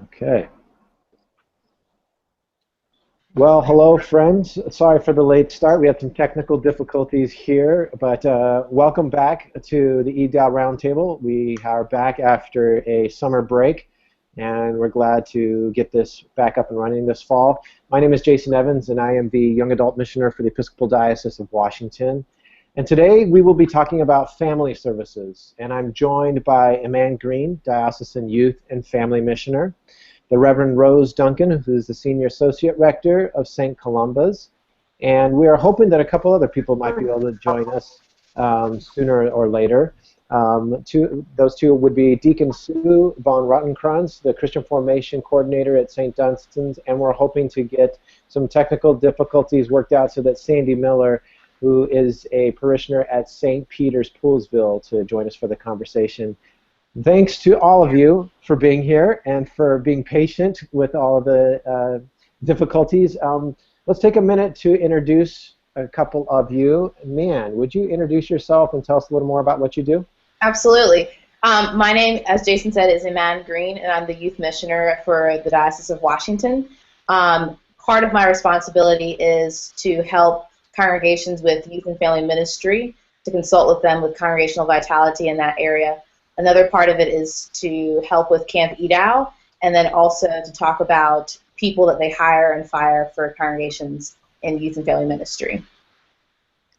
Okay. Well, hello, friends. Sorry for the late start. We had some technical difficulties here, but welcome back to the EDOW Roundtable. We are back after a summer break, and we're glad to get this back up and running this fall. My name is Jason Evans, and I am the Young Adult Missioner for the Episcopal Diocese of Washington. And today we will be talking about family services, and I'm joined by Eman Green, Diocesan Youth and Family Missioner, the Reverend Rose Duncan, who is the Senior Associate Rector of St. Columba's, and we are hoping that a couple other people might be able to join us sooner or later. Those two would be Deacon Sue von Rottenkranz, the Christian Formation Coordinator at St. Dunstan's, and we're hoping to get some technical difficulties worked out so that Sandy Miller, who is a parishioner at St. Peter's Poolsville, to join us for the conversation. Thanks to all of you for being here and for being patient with all of the difficulties. Let's take a minute to introduce a couple of you. Man, would you introduce yourself and tell us a little more about what you do? Absolutely. My name, as Jason said, is Eman Green, and I'm the Youth Missioner for the Diocese of Washington. Part of my responsibility is to help congregations with youth and family ministry, to consult with them with congregational vitality in that area. Another part of it is to help with Camp EDOW, and then also to talk about people that they hire and fire for congregations in youth and family ministry.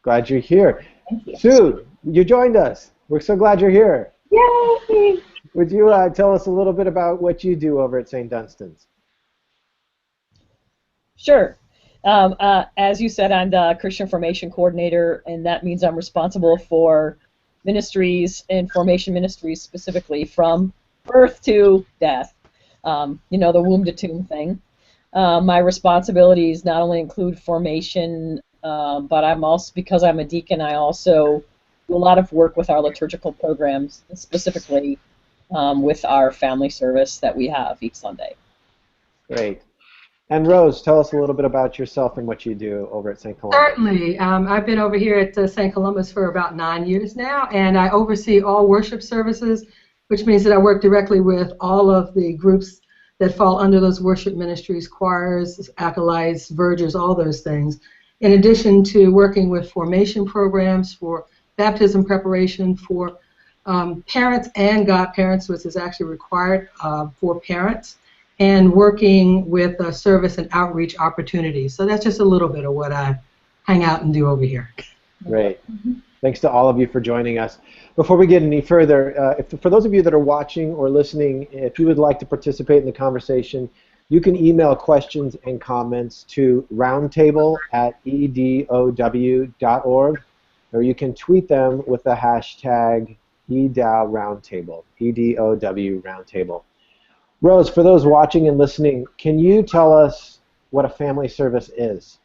Glad you're here. Thank you. Sue, you joined us. We're so glad you're here. Yay! Would you tell us a little bit about what you do over at St. Dunstan's? Sure. As you said, I'm the Christian Formation Coordinator, and that means I'm responsible for ministries and formation ministries specifically from birth to death, you know, the womb to tomb thing. My responsibilities not only include formation, but I'm also, because I'm a deacon, I also do a lot of work with our liturgical programs, specifically with our family service that we have each Sunday. Great. And Rose, tell us a little bit about yourself and what you do over at St. Columba's. Certainly. I've been over here at St. Columba's for about 9 years now, and I oversee all worship services, which means that I work directly with all of the groups that fall under those worship ministries, choirs, acolytes, vergers, all those things, in addition to working with formation programs for baptism preparation for parents and godparents, which is actually required for parents, and working with service and outreach opportunities. So that's just a little bit of what I hang out and do over here. Great. Thanks to all of you for joining us. Before we get any further, for those of you that are watching or listening, if you would like to participate in the conversation, you can email questions and comments to roundtable@edow.org, or you can tweet them with the hashtag EDOWRoundtable, EDOW Roundtable. Rose, for those watching and listening, can you tell us what a family service is?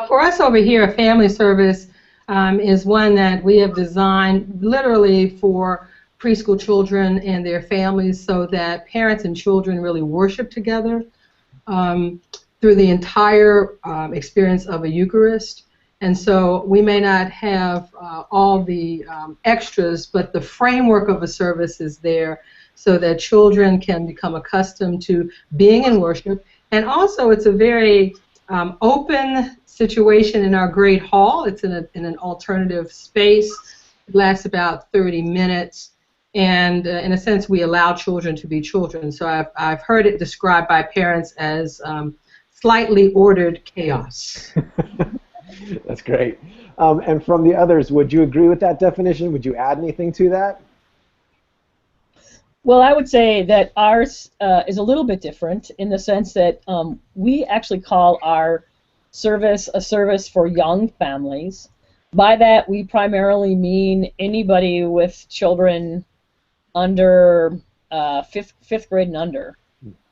For us over here, a family service is one that we have designed literally for preschool children and their families so that parents and children really worship together through the entire experience of a Eucharist. And so we may not have all the extras, but the framework of a service is there so that children can become accustomed to being in worship. And also it's a very open situation in our great hall. It's in an alternative space. It lasts about 30 minutes. And in a sense, we allow children to be children. So I've heard it described by parents as slightly ordered chaos. That's great. And from the others, would you agree with that definition? Would you add anything to that? Well, I would say that ours is a little bit different in the sense that we actually call our service a service for young families. By that, we primarily mean anybody with children under fifth grade and under.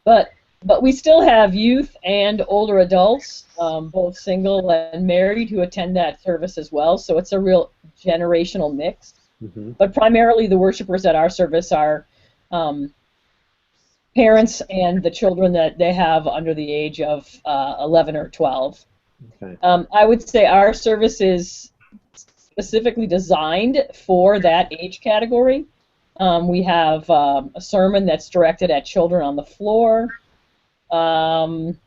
But we still have youth and older adults, both single and married, who attend that service as well. So it's a real generational mix. Mm-hmm. But primarily the worshipers at our service are parents and the children that they have under the age of 11 or 12. Okay. I would say our service is specifically designed for that age category. We have a sermon that's directed at children on the floor. And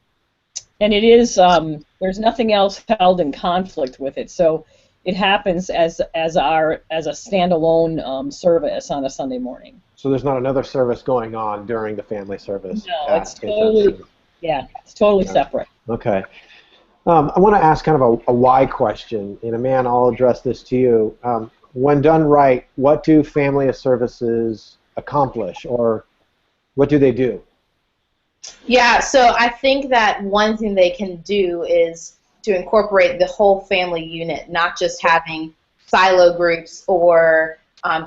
it is, there's nothing else held in conflict with it. So it happens as a standalone service on a Sunday morning. So there's not another service going on during the family service? No, it's totally, yeah, it's totally separate. Okay. I want to ask kind of a why question. And Aman, I'll address this to you. When done right, what do family services accomplish, or what do they do? Yeah, so I think that one thing they can do is to incorporate the whole family unit, not just having silo groups or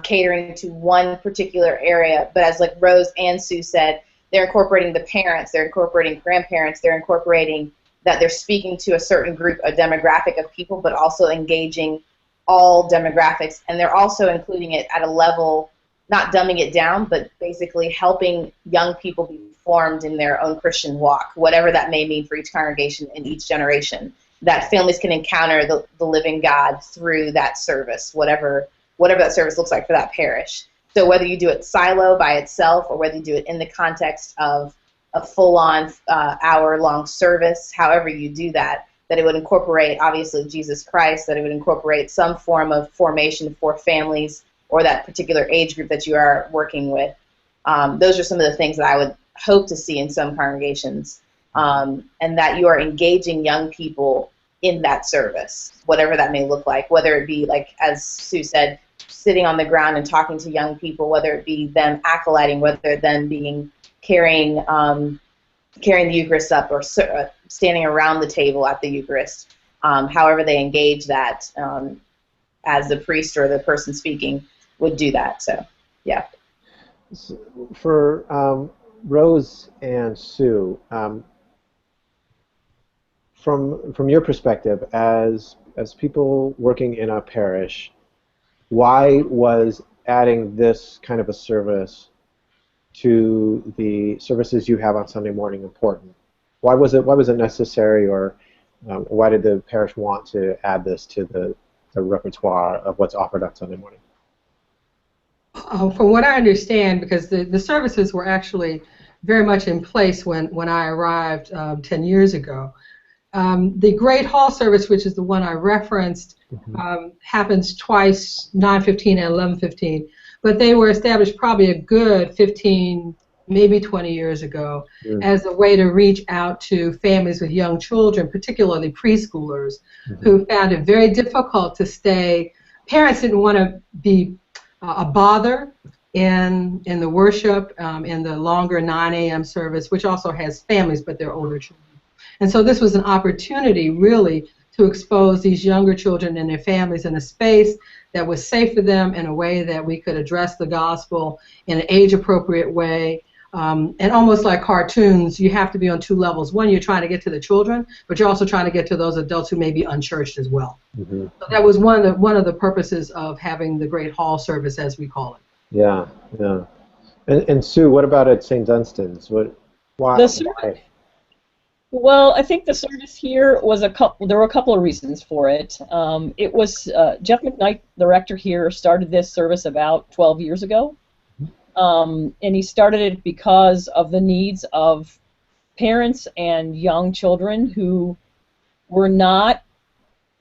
catering to one particular area, but as like Rose and Sue said, they're incorporating the parents, they're incorporating grandparents, they're incorporating that they're speaking to a certain group, a demographic of people, but also engaging all demographics, and they're also including it at a level, not dumbing it down, but basically helping young people be formed in their own Christian walk, whatever that may mean for each congregation in each generation, that families can encounter the living God through that service, whatever that service looks like for that parish. So whether you do it silo by itself or whether you do it in the context of a full-on hour-long service, however you do that, that it would incorporate, obviously, Jesus Christ, that it would incorporate some form of formation for families or that particular age group that you are working with. Those are some of the things that I would hope to see in some congregations, and that you are engaging young people in that service, whatever that may look like, whether it be, like as Sue said, sitting on the ground and talking to young people, whether it be them acolyting, whether them being carrying the Eucharist up or standing around the table at the Eucharist, however they engage that as the priest or the person speaking would do that. So, yeah. For Rose and Sue, from your perspective as people working in a parish, why was adding this kind of a service to the services you have on Sunday morning important? Why was it necessary, or why did the parish want to add this to the repertoire of what's offered on Sunday morning? From what I understand, because the services were actually very much in place when I arrived 10 years ago. The Great Hall service, which is the one I referenced, happens twice, 9:15 and 11:15. But they were established probably a good 15, maybe 20 years ago as a way to reach out to families with young children, particularly preschoolers, who found it very difficult to stay. Parents didn't want to be a bother in the worship, in the longer 9 a.m. service, which also has families, but they're older children. And so this was an opportunity, really, to expose these younger children and their families in a space that was safe for them, in a way that we could address the gospel in an age-appropriate way. And almost like cartoons, you have to be on two levels. One, you're trying to get to the children, but you're also trying to get to those adults who may be unchurched as well. So that was one of the purposes of having the Great Hall service, as we call it. Yeah, yeah. And Sue, what about at St. Dunstan's? Why? Well, I think the service here was there were a couple of reasons for it. It was Jeff McKnight, the rector here, started this service about 12 years ago. And he started it because of the needs of parents and young children who were not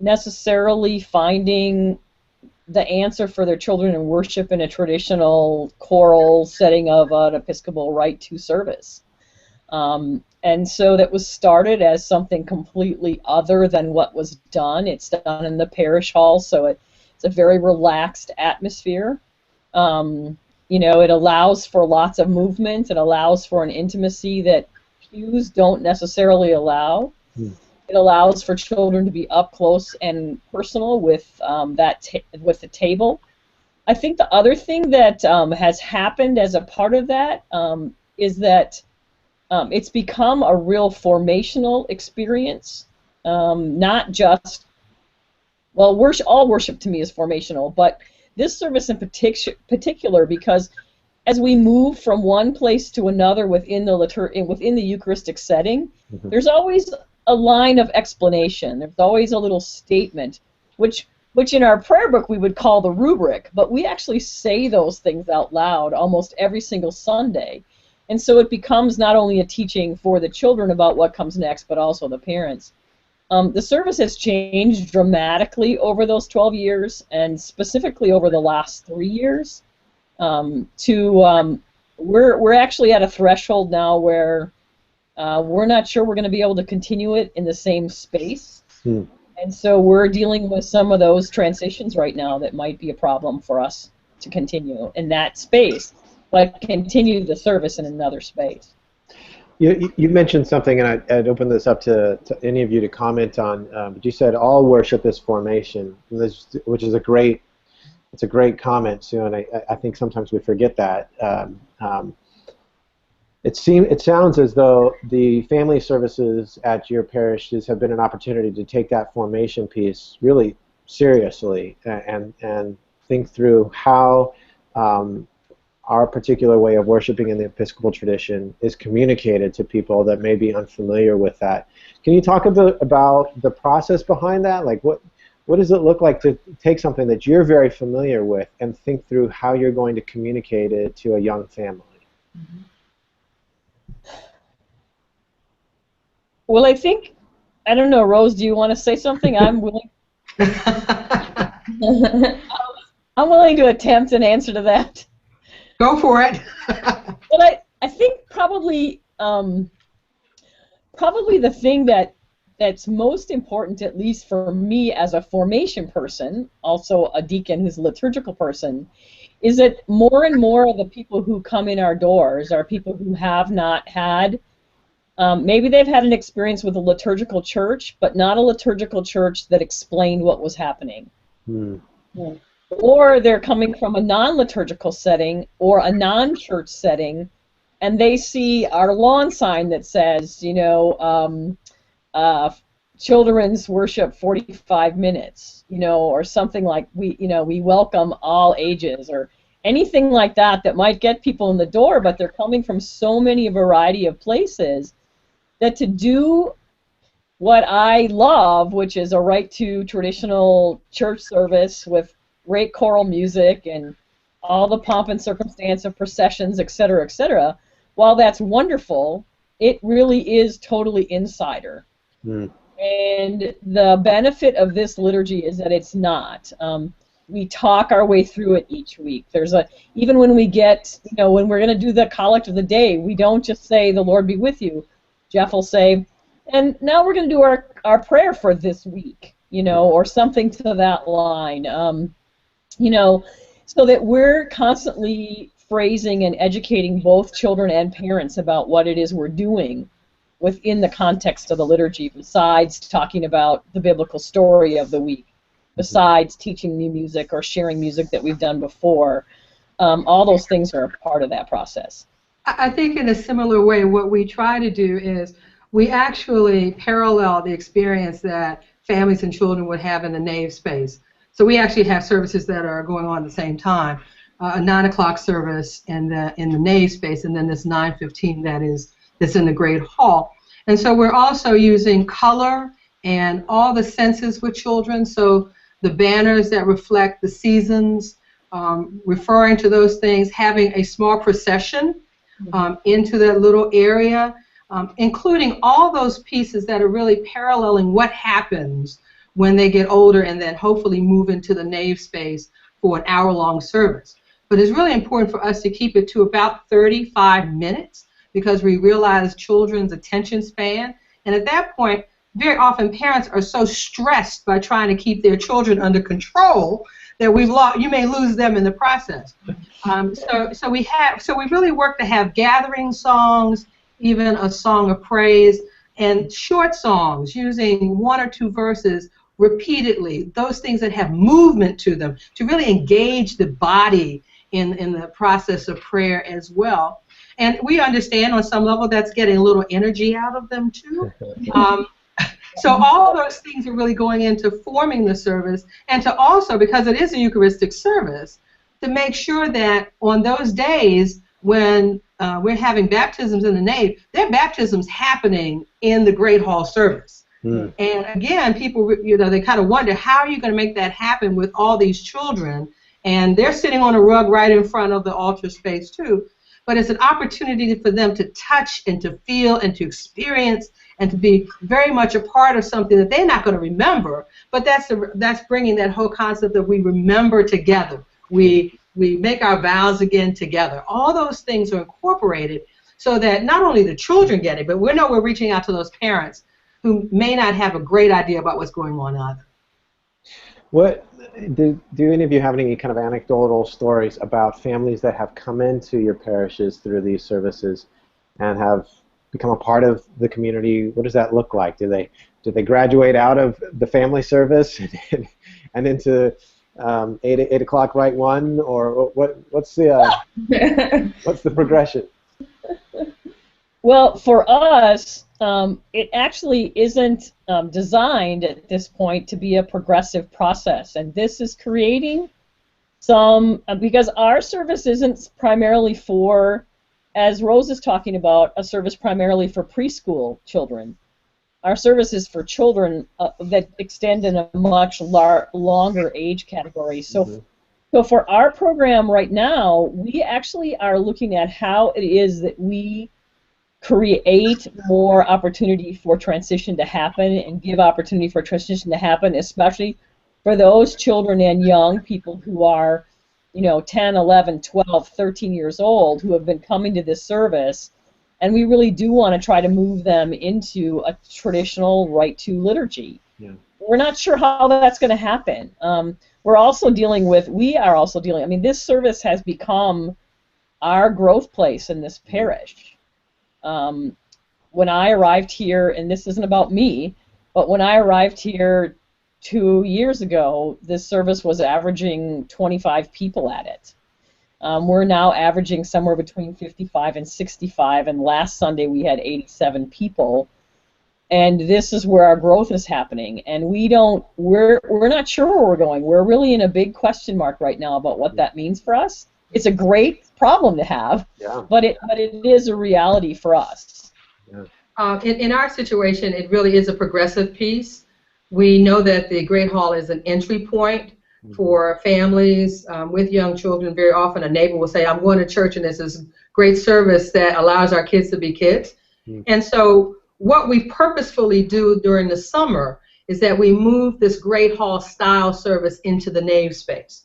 necessarily finding the answer for their children in worship in a traditional choral setting of an Episcopal Rite 2 service. And so that was started as something completely other than what was done. It's done in the parish hall, so it's a very relaxed atmosphere. You know, it allows for lots of movement. It allows for an intimacy that pews don't necessarily allow. It allows for children to be up close and personal with with the table. I think the other thing that has happened as a part of that is that it's become a real formational experience, not just, well, all worship to me is formational, but this service in particular, because as we move from one place to another within the Eucharistic setting, there's always a line of explanation. There's always a little statement, which which in our prayer book we would call the rubric, but we actually say those things out loud almost every single Sunday. And so it becomes not only a teaching for the children about what comes next, but also the parents. The service has changed dramatically over those 12 years, and specifically over the last 3 years. We're actually at a threshold now where we're not sure we're going to be able to continue it in the same space. And so we're dealing with some of those transitions right now that might be a problem for us to continue in that space, but continue the service in another space. You mentioned something, and I'd open this up to any of you to comment on. But you said all worship is formation, which is a great comment, Sue, and I think sometimes we forget that. It sounds as though the family services at your parishes have been an opportunity to take that formation piece really seriously and think through how our particular way of worshiping in the Episcopal tradition is communicated to people that may be unfamiliar with that. Can you talk a bit about the process behind that? Like what does it look like to take something that you're very familiar with and think through how you're going to communicate it to a young family? Mm-hmm. Well, I think, I don't know, Rose, do you want to say something? I'm willing. I'm willing to attempt an answer to that. Go for it. But I think probably the thing that's most important, at least for me as a formation person, also a deacon who's a liturgical person, is that more and more of the people who come in our doors are people who have not had, maybe they've had an experience with a liturgical church, but not a liturgical church that explained what was happening. Or they're coming from a non-liturgical setting or a non-church setting, and they see our lawn sign that says, children's worship 45 minutes, or something like we welcome all ages, or anything like that might get people in the door, but they're coming from so many variety of places that to do what I love, which is a right to traditional church service with great choral music and all the pomp and circumstance of processions, etc., while that's wonderful, it really is totally insider. And the benefit of this liturgy is that it's not. We talk our way through it each week. Even when we get, when we're going to do the collect of the day, we don't just say, "The Lord be with you." Jeff will say, "And now we're going to do our prayer for this week," or something to that line. So that we're constantly phrasing and educating both children and parents about what it is we're doing within the context of the liturgy, besides talking about the biblical story of the week, besides teaching new music or sharing music that we've done before. All those things are a part of that process. I think in a similar way, what we try to do is we actually parallel the experience that families and children would have in the nave space. So we actually have services that are going on at the same time, a 9 o'clock service in the nave space, and then this 9:15 that's in the great hall. And so we're also using color and all the senses with children, so the banners that reflect the seasons, referring to those things, having a small procession into that little area, including all those pieces that are really paralleling what happens when they get older and then hopefully move into the nave space for an hour-long service. But it's really important for us to keep it to about 35 minutes because we realize children's attention span. And at that point, very often parents are so stressed by trying to keep their children under control that you may lose them in the process. So we really work to have gathering songs, even a song of praise, and short songs using 1 or 2 verses repeatedly, those things that have movement to them, to really engage the body in the process of prayer as well. And we understand on some level that's getting a little energy out of them too. So all those things are really going into forming the service, and to also, because it is a Eucharistic service, to make sure that on those days when we're having baptisms in the nave, there are baptisms happening in the Great Hall service. Mm. And again, people, they kind of wonder, how are you going to make that happen with all these children? And they're sitting on a rug right in front of the altar space too. But it's an opportunity for them to touch and to feel and to experience and to be very much a part of something that they're not going to remember. But that's bringing that whole concept that we remember together. We make our vows again together. All those things are incorporated so that not only the children get it, but we're reaching out to those parents who may not have a great idea about what's going on either. What do any of you have any kind of anecdotal stories about families that have come into your parishes through these services and have become a part of the community? What does that look like? Do they graduate out of the family service and into 8 o'clock right one, or what's the progression? Well, for us, it actually isn't designed at this point to be a progressive process, and this is creating some, because our service isn't primarily for, as Rose is talking about, a service primarily for preschool children. Our service is for children that extend in a much longer age category. So, so for our program right now, we actually are looking at how it is that we create more opportunity for transition to happen and give opportunity for transition to happen, especially for those children and young people who are, 10, 11, 12, 13 years old who have been coming to this service, and we really do want to try to move them into a traditional Rite to liturgy. Yeah. We're not sure how that's going to happen. We are also dealing, this service has become our growth place in this parish. When I arrived here, and this isn't about me, but when I arrived here 2 years ago, this service was averaging 25 people at it. We're now averaging somewhere between 55 and 65, and last Sunday we had 87 people. And this is where our growth is happening, and we're not sure where we're going. We're really in a big question mark right now about what that means for us. It's a great problem to have, but it is a reality for us. Yeah. In our situation, it really is a progressive piece. We know that the Great Hall is an entry point for families with young children. Very often a neighbor will say, I'm going to church and this is great service that allows our kids to be kids. And so what we purposefully do during the summer is that we move this Great Hall style service into the nave space,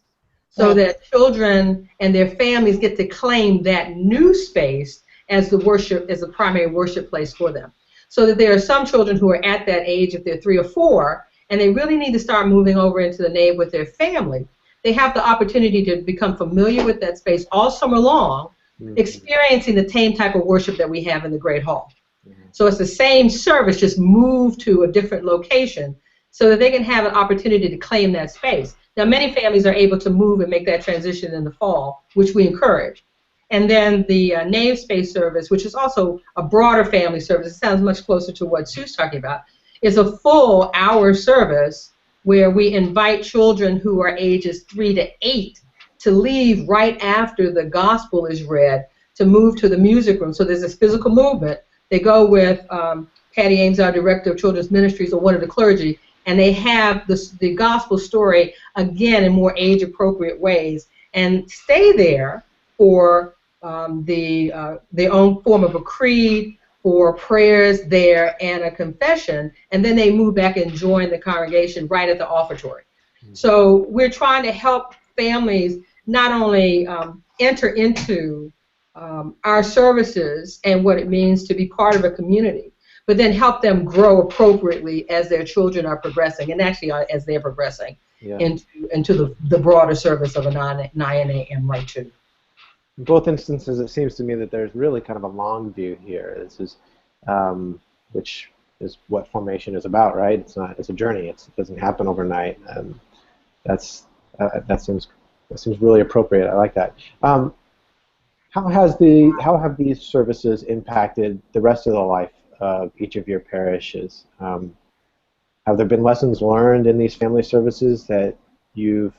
so that children and their families get to claim that new space as the primary worship place for them. So that there are some children who are at that age, if they're 3 or 4, and they really need to start moving over into the nave with their family. They have the opportunity to become familiar with that space all summer long, experiencing the same type of worship that we have in the Great Hall. So it's the same service, just moved to a different location so that they can have an opportunity to claim that space. Now, many families are able to move and make that transition in the fall, which we encourage. And then the nave space service, which is also a broader family service, it sounds much closer to what Sue's talking about, is a full hour service where we invite children who are ages 3 to 8 to leave right after the gospel is read to move to the music room. So there's this physical movement. They go with Patty Ames, our director of children's ministries, or one of the clergy, and they have the gospel story again in more age-appropriate ways, and stay there for their own form of a creed, for prayers there, and a confession, and then they move back and join the congregation right at the offertory. So we're trying to help families not only enter into our services and what it means to be part of a community, but then help them grow appropriately as their children are progressing, and actually as they're progressing into the broader service of a 9 a.m. Rite 2. In both instances, it seems to me that there's really kind of a long view here. This is, which is what formation is about, right? It's a journey. It doesn't happen overnight, and that seems really appropriate. I like that. How have these services impacted the rest of the life of each of your parishes? Have there been lessons learned in these family services that you've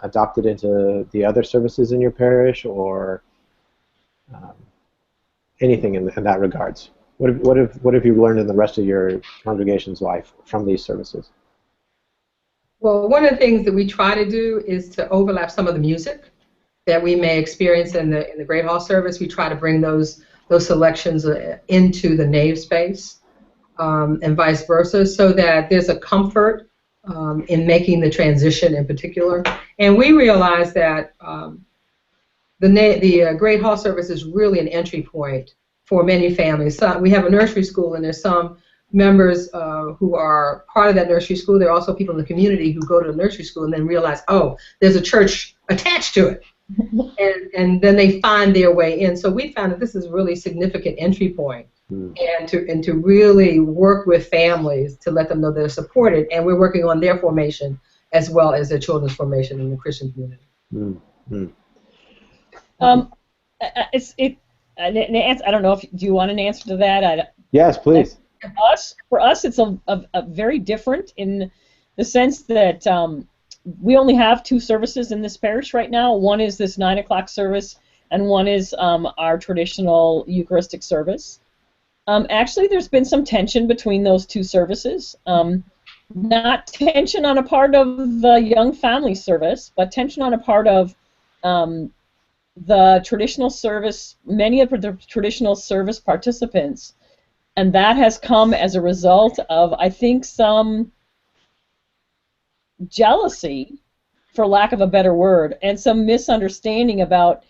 adopted into the other services in your parish, or anything in that regards? What have you learned in the rest of your congregation's life from these services? Well, one of the things that we try to do is to overlap some of the music that we may experience in the Great Hall service. We try to bring those selections into the nave space, and vice versa, so that there's a comfort in making the transition in particular. And we realize that the Great Hall service is really an entry point for many families. So we have a nursery school, and there's some members who are part of that nursery school. There are also people in the community who go to the nursery school and then realize, oh, there's a church attached to it. and then they find their way in. So we found that this is a really significant entry point, and to really work with families to let them know they're supported, and we're working on their formation as well as their children's formation in the Christian community. I don't know if do you want an answer to that? Yes, please. For us, it's a very different in the sense that we only have 2 services in this parish right now. One is this 9 o'clock service, and one is our traditional Eucharistic service. Actually, there's been some tension between those 2 services. Not tension on a part of the young family service, but tension on a part of the traditional service, many of the traditional service participants. And that has come as a result of, I think, some jealousy, for lack of a better word, and some misunderstanding about,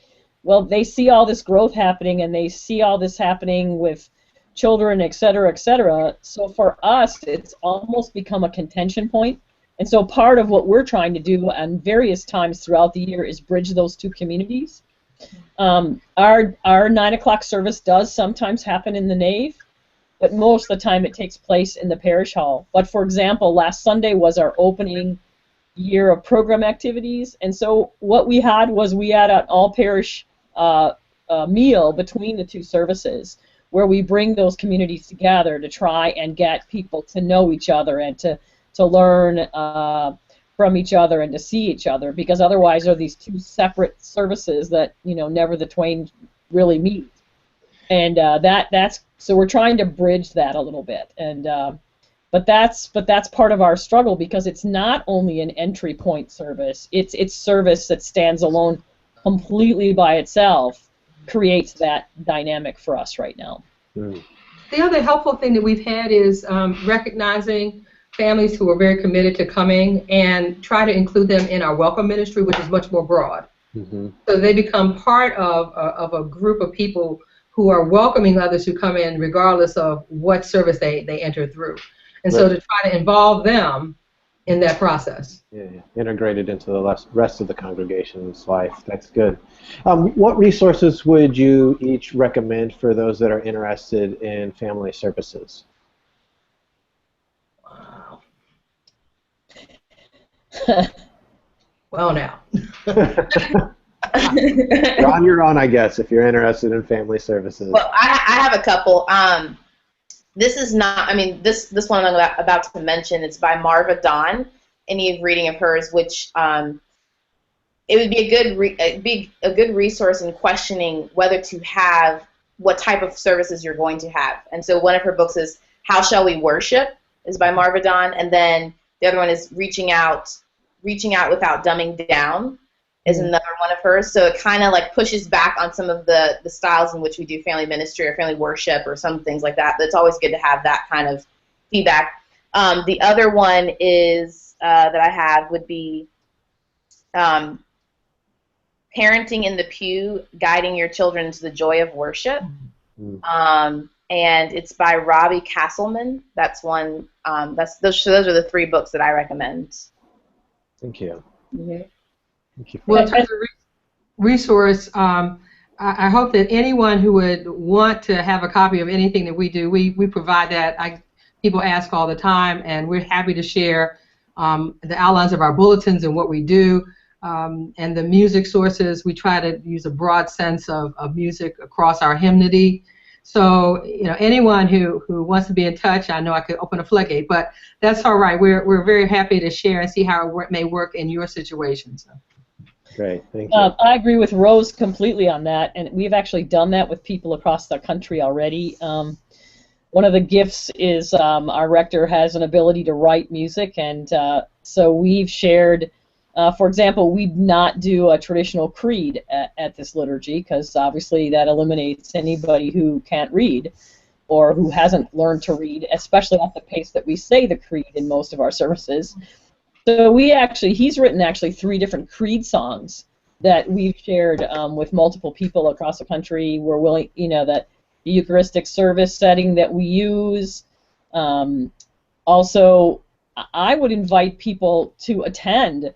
well, they see all this growth happening and they see all this happening with children, et cetera, et cetera. So for us, it's almost become a contention point. And so part of what we're trying to do on various times throughout the year is bridge those 2 communities. Our 9 o'clock service does sometimes happen in the nave, but most of the time it takes place in the parish hall. But for example, last Sunday was our opening year of program activities, and so what we had was we had an all-parish meal between the 2 services, where we bring those communities together to try and get people to know each other and to learn from each other and to see each other, because otherwise there are these 2 separate services that, you know, never the twain really meet. And that's so we're trying to bridge that a little bit, and but that's part of our struggle, because it's not only an entry point service; it's service that stands alone, completely by itself, creates that dynamic for us right now. The other helpful thing that we've had is recognizing families who are very committed to coming and try to include them in our welcome ministry, which is much more broad. So they become part of a group of people who are welcoming others who come in regardless of what service they enter through. And so to try to involve them in that process. Yeah, integrated into the rest of the congregation's life. That's good. What resources would you each recommend for those that are interested in family services? Wow. Well, now. You're on your own, I guess, if you're interested in family services. Well, I have a couple. This is not, I mean, this one I'm about to mention, it's by Marva Dawn. Any reading of hers, which it would be a good resource in questioning whether to have what type of services you're going to have. And so one of her books is How Shall We Worship, is by Marva Dawn, and then the other one is Reaching Out Without Dumbing Down, is another one of hers. So it kind of like pushes back on some of the styles in which we do family ministry or family worship or some things like that. But it's always good to have that kind of feedback. The other one is that I have would be Parenting in the Pew, Guiding Your Children to the Joy of Worship. And it's by Robbie Castleman. That's one. Those are the 3 books that I recommend. Thank you. Thank you. Well, in terms of resource, I hope that anyone who would want to have a copy of anything that we do, we provide that. People ask all the time, and we're happy to share the outlines of our bulletins and what we do, and the music sources. We try to use a broad sense of music across our hymnody. So, you know, anyone who wants to be in touch, I know I could open a floodgate, but that's all right. We're very happy to share and see how it may work in your situation. So. Great, thank you. I agree with Rose completely on that, and we've actually done that with people across the country already. one of the gifts is our rector has an ability to write music, and so we've shared, for example, we not do a traditional creed at this liturgy, because obviously that eliminates anybody who can't read or who hasn't learned to read, especially at the pace that we say the creed in most of our services. So he's written actually 3 different creed songs that we've shared with multiple people across the country. We're willing, that the Eucharistic service setting that we use. Also, I would invite people to attend,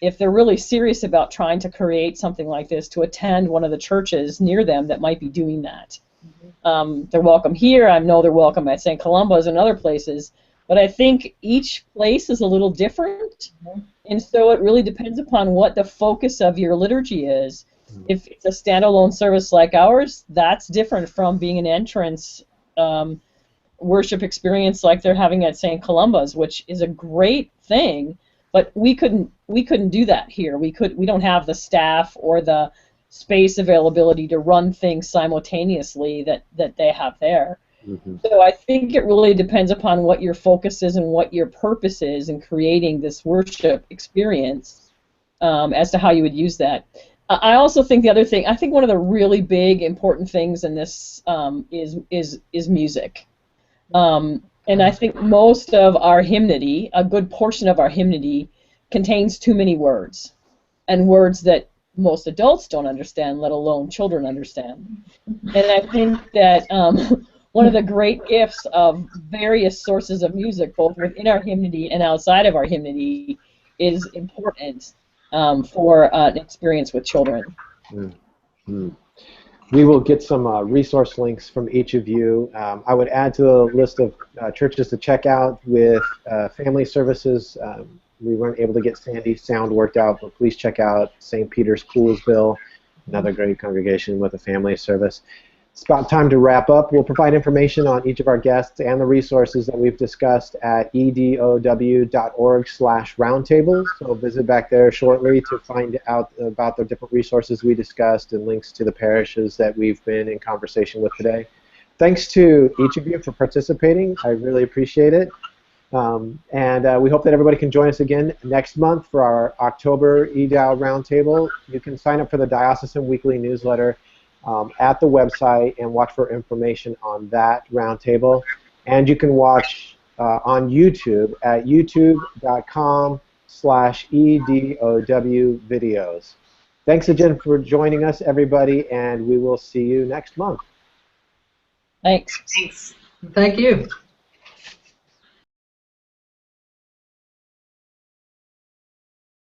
if they're really serious about trying to create something like this, to attend one of the churches near them that might be doing that. They're welcome here. I know they're welcome at St. Columba's and other places, but I think each place is a little different, and so it really depends upon what the focus of your liturgy is. If it's a standalone service like ours, that's different from being an entrance worship experience like they're having at St. Columba's, which is a great thing, but we couldn't do that here. We don't have the staff or the space availability to run things simultaneously that they have there. So I think it really depends upon what your focus is and what your purpose is in creating this worship experience as to how you would use that. I also think the other thing, I think one of the really big important things in this is music. And I think most of our hymnody, a good portion of our hymnody, contains too many words, and words that most adults don't understand, let alone children understand. And I think that one of the great gifts of various sources of music, both within our hymnody and outside of our hymnody, is important for an experience with children. We will get some resource links from each of you. I would add to the list of churches to check out with family services. We weren't able to get Sandy's sound worked out, but please check out St. Peter's Poolsville, another great congregation with a family service. It's about time to wrap up. We'll provide information on each of our guests and the resources that we've discussed at edow.org/roundtable. So visit back there shortly to find out about the different resources we discussed and links to the parishes that we've been in conversation with today. Thanks to each of you for participating. I really appreciate it. And we hope that everybody can join us again next month for our October EDOW Roundtable. You can sign up for the Diocesan Weekly Newsletter at the website and watch for information on that roundtable. And you can watch on YouTube at youtube.com/EDOW videos. Thanks again for joining us, everybody, and we will see you next month. Thanks. Thank you.